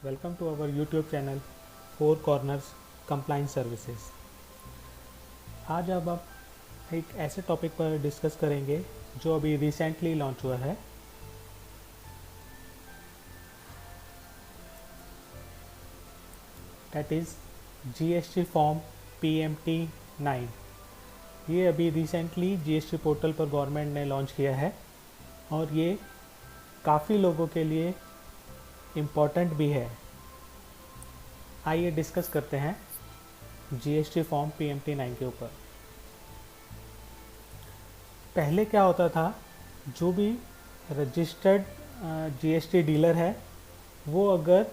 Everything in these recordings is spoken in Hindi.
Welcome to our YouTube channel Four Corners Compliance Services. आज अब आप एक ऐसे टॉपिक पर डिस्कस करेंगे जो अभी रिसेंटली लॉन्च हुआ है। That is GST form PMT 9। ये अभी रिसेंटली जीएसटी पोर्टल पर गवर्नमेंट ने लॉन्च किया है और ये काफ़ी लोगों के लिए इम्पॉर्टेंट भी है। आइए डिस्कस करते हैं जीएसटी फॉर्म PMT 9 के ऊपर। पहले क्या होता था, जो भी रजिस्टर्ड जीएसटी डीलर है वो अगर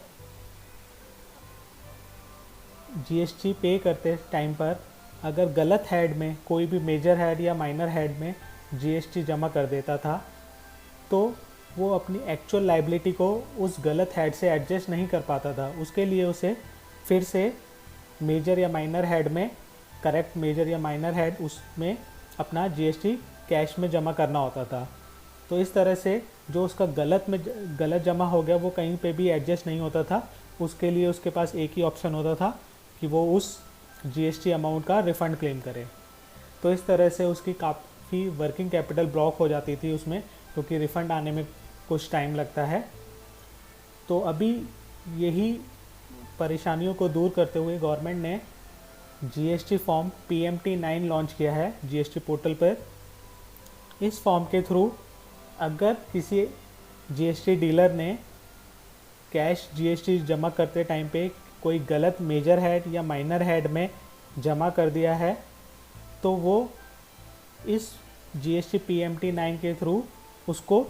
जीएसटी पे करते टाइम पर अगर गलत हेड में, कोई भी मेजर हेड या माइनर हेड में जीएसटी जमा कर देता था तो वो अपनी एक्चुअल लाइबिलिटी को उस गलत हेड से एडजस्ट नहीं कर पाता था। उसके लिए उसे फिर से मेजर या माइनर हेड में, करेक्ट मेजर या माइनर हेड, उसमें अपना जीएसटी कैश में जमा करना होता था। तो इस तरह से जो उसका गलत जमा हो गया वो कहीं पे भी एडजस्ट नहीं होता था। उसके लिए उसके पास एक ही ऑप्शन होता था कि वो उस जीएसटी अमाउंट का रिफ़ंड क्लेम करे। तो इस तरह से उसकी काफ़ी वर्किंग कैपिटल ब्लॉक हो जाती थी उसमें, क्योंकि रिफ़ंड आने में कुछ टाइम लगता है। तो अभी यही परेशानियों को दूर करते हुए गवर्नमेंट ने जीएसटी फॉर्म PMT 9 लॉन्च किया है जीएसटी पोर्टल पर। इस फॉर्म के थ्रू अगर किसी जीएसटी डीलर ने कैश जीएसटी जमा करते टाइम पे कोई गलत मेजर हेड या माइनर हेड में जमा कर दिया है तो वो इस जीएसटी PMT 9 के थ्रू उसको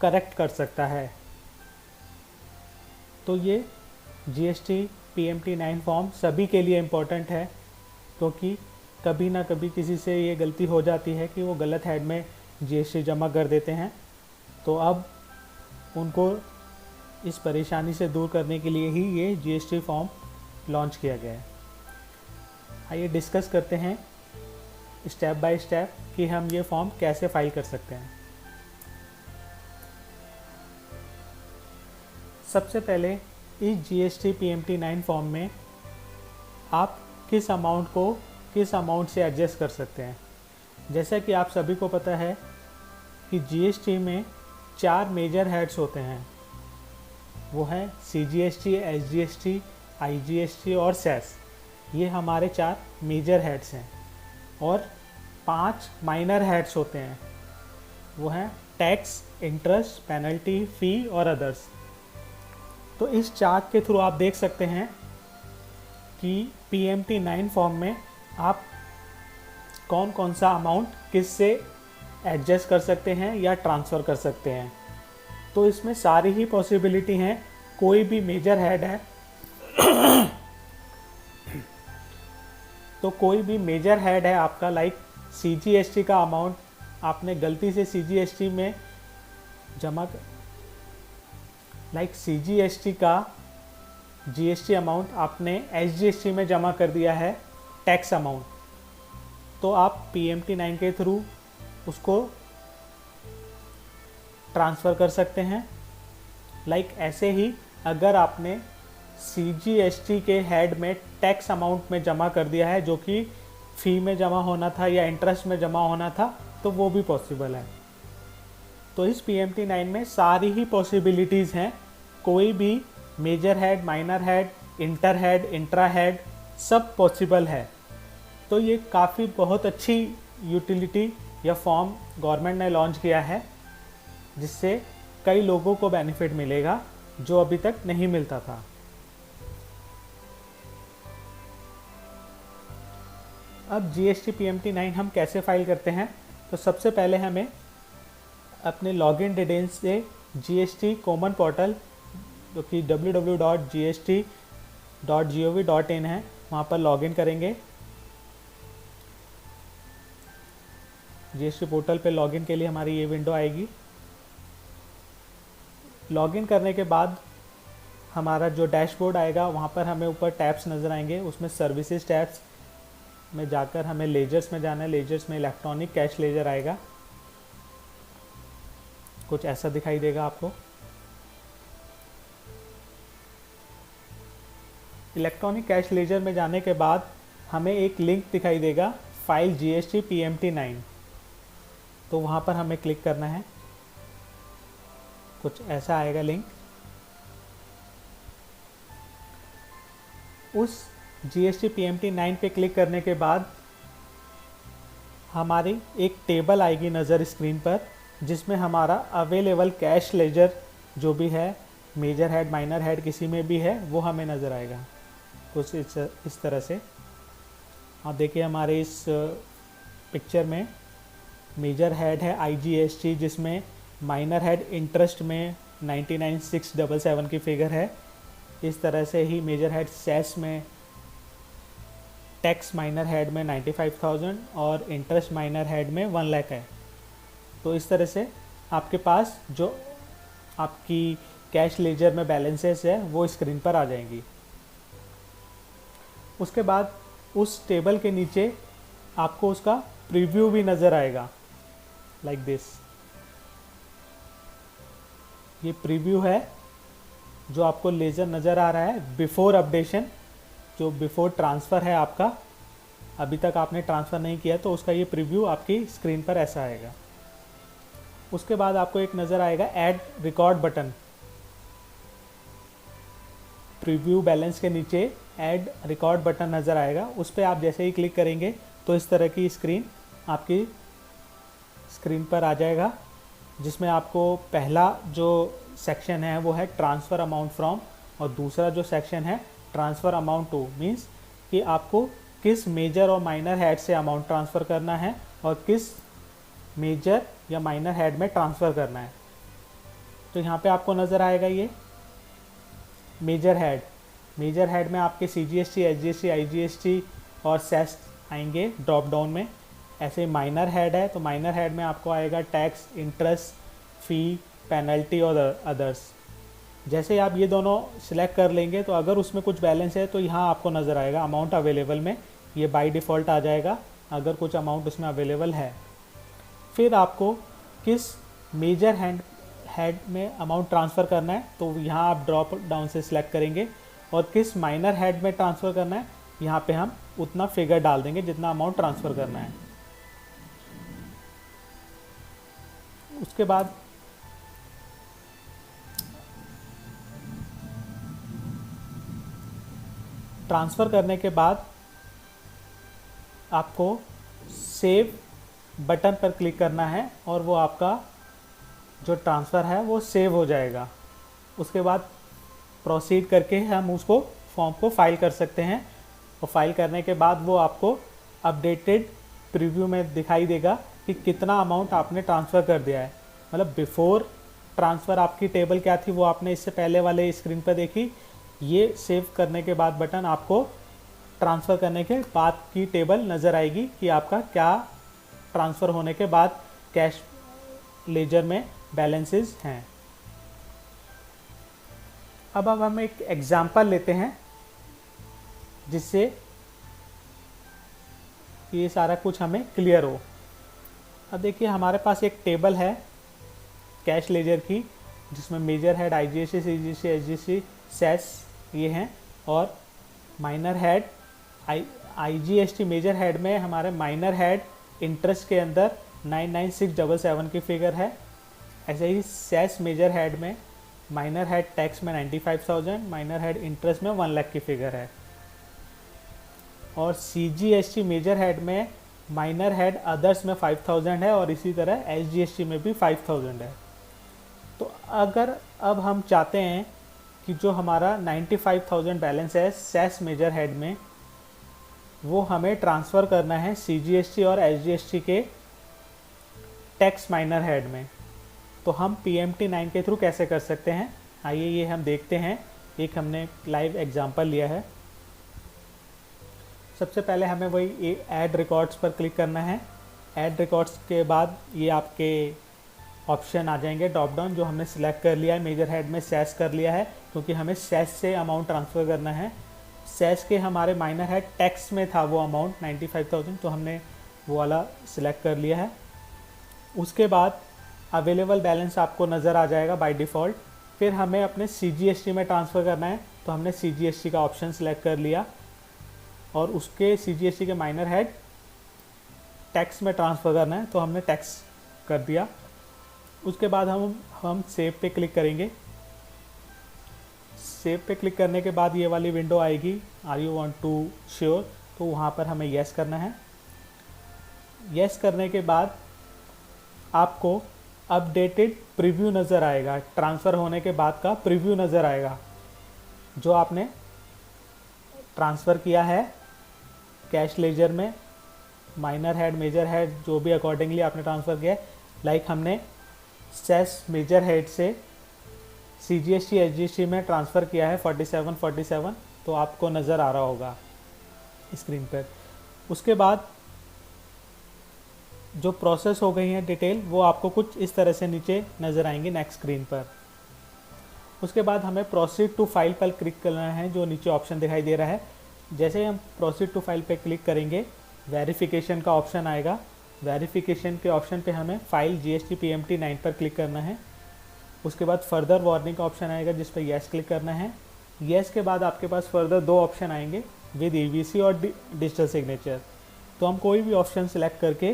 करेक्ट कर सकता है। तो ये जीएसटी PMT 9 फॉर्म सभी के लिए इम्पोर्टेंट है, क्योंकि कभी ना कभी किसी से ये गलती हो जाती है कि वो गलत हेड में जीएसटी जमा कर देते हैं। तो अब उनको इस परेशानी से दूर करने के लिए ही ये जीएसटी फॉर्म लॉन्च किया गया है। आइए डिस्कस करते हैं स्टेप बाय स्टेप कि हम ये फॉर्म कैसे फाइल कर सकते हैं। सबसे पहले इस जीएसटी PMT 9 फॉर्म में आप किस अमाउंट से एडजस्ट कर सकते हैं। जैसा कि आप सभी को पता है कि जीएसटी में 4 मेजर हेड्स होते हैं। वो हैं CGST, SGST, IGST और सेस। ये हमारे 4 मेजर हेड्स हैं और 5 माइनर हेड्स होते हैं। वो हैं टैक्स, इंटरेस्ट, पेनल्टी, फ़ी और अदर्स। तो इस चार्ट के थ्रू आप देख सकते हैं कि PMT 9 फॉर्म में आप कौन कौन सा अमाउंट किस से एडजस्ट कर सकते हैं या ट्रांसफ़र कर सकते हैं। तो इसमें सारी ही पॉसिबिलिटी हैं। कोई भी मेजर हेड है तो कोई भी मेजर हेड है आपका, लाइक CGST का अमाउंट आपने गलती से CGST में CGST का GST अमाउंट आपने SGST में जमा कर दिया है, टैक्स अमाउंट, तो आप PMT 9 के थ्रू उसको ट्रांसफ़र कर सकते हैं। ऐसे ही अगर आपने CGST के हेड में टैक्स अमाउंट में जमा कर दिया है, जो कि फ़ी में जमा होना था या इंटरेस्ट में जमा होना था, तो वो भी पॉसिबल है। तो इस PMT 9 में सारी ही पॉसिबिलिटीज़ हैं। कोई भी major head, minor head, inter head, intra head, सब पॉसिबल है। तो ये काफ़ी बहुत अच्छी यूटिलिटी या फॉर्म गवर्नमेंट ने लॉन्च किया है, जिससे कई लोगों को बेनिफिट मिलेगा जो अभी तक नहीं मिलता था। अब जीएसटी PMT 9 हम कैसे फाइल करते हैं, तो सबसे पहले हमें अपने लॉगिन डिटेल्स से जीएसटी कॉमन पोर्टल, जो कि www.gst.gov.in है, वहाँ पर लॉगिन करेंगे। जीएसटी पोर्टल पे लॉगिन के लिए हमारी ये विंडो आएगी। लॉगिन करने के बाद हमारा जो डैशबोर्ड आएगा वहाँ पर हमें ऊपर टैब्स नज़र आएंगे। उसमें सर्विसेज टैब्स में जाकर हमें लेजर्स में जाना है। लेजर्स में इलेक्ट्रॉनिक कैश लेजर आएगा, कुछ ऐसा दिखाई देगा आपको। इलेक्ट्रॉनिक कैश लेजर में जाने के बाद हमें एक लिंक दिखाई देगा, फाइल GST PMT9। तो वहाँ पर हमें क्लिक करना है, कुछ ऐसा आएगा लिंक। उस GST PMT9 पे क्लिक करने के बाद हमारी एक टेबल आएगी नज़र स्क्रीन पर, जिसमें हमारा अवेलेबल कैश लेजर जो भी है, मेजर हेड माइनर हेड किसी में भी है, वो हमें नज़र आएगा कुछ इस तरह से। आप देखिए हमारे इस पिक्चर में मेजर हेड है IGST, जिसमें माइनर हेड इंटरेस्ट में 99,677 की फिगर है। इस तरह से ही मेजर हेड सेस में टैक्स माइनर हेड में 95,000 और इंटरेस्ट माइनर हेड में 1 लाख है। तो इस तरह से आपके पास जो आपकी कैश लेजर में बैलेंसेस है वो स्क्रीन पर आ जाएंगी। उसके बाद उस टेबल के नीचे आपको उसका प्रीव्यू भी नज़र आएगा, लाइक दिस। ये प्रीव्यू है जो आपको लेजर नज़र आ रहा है बिफोर अपडेशन, जो बिफोर ट्रांसफ़र है आपका, अभी तक आपने ट्रांसफ़र नहीं किया तो उसका ये प्रीव्यू आपकी स्क्रीन पर ऐसा आएगा। उसके बाद आपको एक नज़र आएगा add record button. Preview balance के नीचे ऐड रिकॉर्ड बटन नज़र आएगा, उस पर आप जैसे ही क्लिक करेंगे तो इस तरह की स्क्रीन आपकी स्क्रीन पर आ जाएगा, जिसमें आपको पहला जो सेक्शन है वो है ट्रांसफ़र अमाउंट फ्रॉम, और दूसरा जो सेक्शन है ट्रांसफ़र अमाउंट टू, मीन्स कि आपको किस मेजर और माइनर हेड से अमाउंट ट्रांसफ़र करना है और किस मेजर या माइनर हेड में ट्रांसफ़र करना है। तो यहाँ पे आपको नज़र आएगा ये मेजर हेड में आपके CGST, SGST, IGST और सेस आएंगे ड्रॉप डाउन में। ऐसे माइनर हेड है तो माइनर हेड में आपको आएगा टैक्स, इंटरेस्ट, फ़ी, पेनल्टी और अदर्स। जैसे आप ये दोनों सिलेक्ट कर लेंगे तो अगर उसमें कुछ बैलेंस है तो यहाँ आपको नज़र आएगा अमाउंट अवेलेबल में, ये बाय डिफ़ॉल्ट आ जाएगा अगर कुछ अमाउंट उसमें अवेलेबल है। फिर आपको किस मेजर हेड में अमाउंट ट्रांसफ़र करना है तो यहाँ आप ड्रॉप डाउन से सिलेक्ट करेंगे, और किस माइनर हेड में ट्रांसफ़र करना है यहाँ पे हम उतना फिगर डाल देंगे जितना अमाउंट ट्रांसफ़र करना है। उसके बाद ट्रांसफ़र करने के बाद आपको सेव बटन पर क्लिक करना है और वो आपका जो ट्रांसफ़र है वो सेव हो जाएगा। उसके बाद प्रोसीड करके हम उसको फॉर्म को फाइल कर सकते हैं, और फाइल करने के बाद वो आपको अपडेटेड प्रीव्यू में दिखाई देगा कि कितना अमाउंट आपने ट्रांसफ़र कर दिया है। मतलब बिफोर ट्रांसफ़र आपकी टेबल क्या थी वो आपने इससे पहले वाले स्क्रीन पर देखी। ये सेव करने के बाद बटन आपको ट्रांसफ़र करने के बाद की टेबल नज़र आएगी कि आपका क्या ट्रांसफ़र होने के बाद कैश लेजर में बैलेंसेस हैं। अब हम एक एग्जांपल लेते हैं जिससे ये सारा कुछ हमें क्लियर हो। अब देखिए हमारे पास एक टेबल है कैश लेजर की, जिसमें major head IGST, CGST, SGST, cess ये हैं, और minor head IGST major head में हमारे माइनर हेड इंटरेस्ट के अंदर 99,677 की फिगर है। ऐसे ही सेस मेजर हेड में माइनर हेड टैक्स में 95,000, माइनर हेड इंटरेस्ट में 1 लाख की फिगर है, और CGST मेजर हेड में माइनर हेड अदर्स में 5,000 है, और इसी तरह SGST में भी 5,000 है। तो अगर अब हम चाहते हैं कि जो हमारा 95,000 बैलेंस है सेस मेजर हेड में, वो हमें ट्रांसफ़र करना है CGST और SGST के टैक्स माइनर हेड में, तो हम PMT9 के थ्रू कैसे कर सकते हैं, आइए ये हम देखते हैं। एक हमने लाइव एग्जांपल लिया है। सबसे पहले हमें वही ऐड रिकॉर्ड्स पर क्लिक करना है। ऐड रिकॉर्ड्स के बाद ये आपके ऑप्शन आ जाएंगे ड्रॉप डाउन, जो हमने सिलेक्ट कर लिया है। मेजर हेड में सेस कर लिया है क्योंकि हमें सेस से अमाउंट ट्रांसफ़र करना है। सेस के हमारे माइनर हेड टैक्स में था वो अमाउंट 95,000, तो हमने वो वाला सिलेक्ट कर लिया है। उसके बाद अवेलेबल बैलेंस आपको नज़र आ जाएगा बाय डिफ़ॉल्ट। फिर हमें अपने CGST में ट्रांसफ़र करना है, तो हमने CGST का ऑप्शन सेलेक्ट कर लिया और उसके CGST के माइनर हेड टैक्स में ट्रांसफ़र करना है, तो हमने टैक्स कर दिया। उसके बाद हम सेव पे क्लिक करेंगे। सेव पे क्लिक करने के बाद ये वाली विंडो आएगी, are you want to sure, तो वहाँ पर हमें येस करना है। येस करने के बाद आपको अपडेटेड प्रीव्यू नज़र आएगा, ट्रांसफ़र होने के बाद का प्रीव्यू नज़र आएगा, जो आपने ट्रांसफ़र किया है कैश लेजर में, माइनर हेड मेजर हेड जो भी अकॉर्डिंगली आपने ट्रांसफ़र किया है। लाइक हमने सेस मेजर हेड से CGST SGST में ट्रांसफ़र किया है 47, तो आपको नज़र आ रहा होगा स्क्रीन पर। उसके बाद जो प्रोसेस हो गई है डिटेल, वो आपको कुछ इस तरह से नीचे नज़र आएंगी नेक्स्ट स्क्रीन पर। उसके बाद हमें प्रोसीड टू फाइल पर क्लिक करना है, जो नीचे ऑप्शन दिखाई दे रहा है। जैसे हम प्रोसीड टू फाइल पे क्लिक करेंगे, वेरिफिकेशन का ऑप्शन आएगा। वेरिफिकेशन के ऑप्शन पे हमें फाइल GST PMT 9 पर क्लिक करना है। उसके बाद फर्दर वार्निंग का ऑप्शन आएगा, जिस पर येस क्लिक करना है। येस के बाद आपके पास फर्दर 2 ऑप्शन आएंगे, विद EVC और डिजिटल सिग्नेचर। तो हम कोई भी ऑप्शन सेलेक्ट करके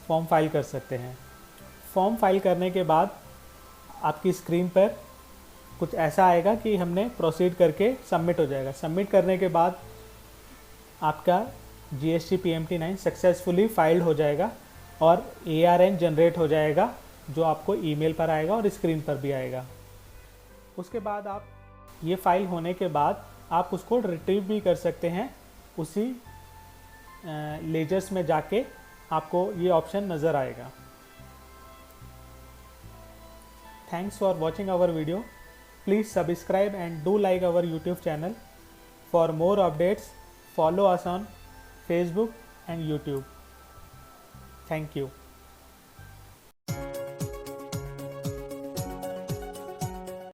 फॉर्म फाइल कर सकते हैं। फॉर्म फाइल करने के बाद आपकी स्क्रीन पर कुछ ऐसा आएगा कि हमने प्रोसीड करके सबमिट हो जाएगा। सबमिट करने के बाद आपका GST PMT 9 सक्सेसफुली फाइल्ड हो जाएगा और ARN जनरेट हो जाएगा, जो आपको ईमेल पर आएगा और स्क्रीन पर भी आएगा। उसके बाद आप ये फाइल होने के बाद आप उसको रिट्रीव भी कर सकते हैं। उसी लेजर्स में जाके आपको ये ऑप्शन नज़र आएगा। Thanks for watching our video. Please subscribe and do like our YouTube channel. For more updates follow us on Facebook and YouTube. Thank you.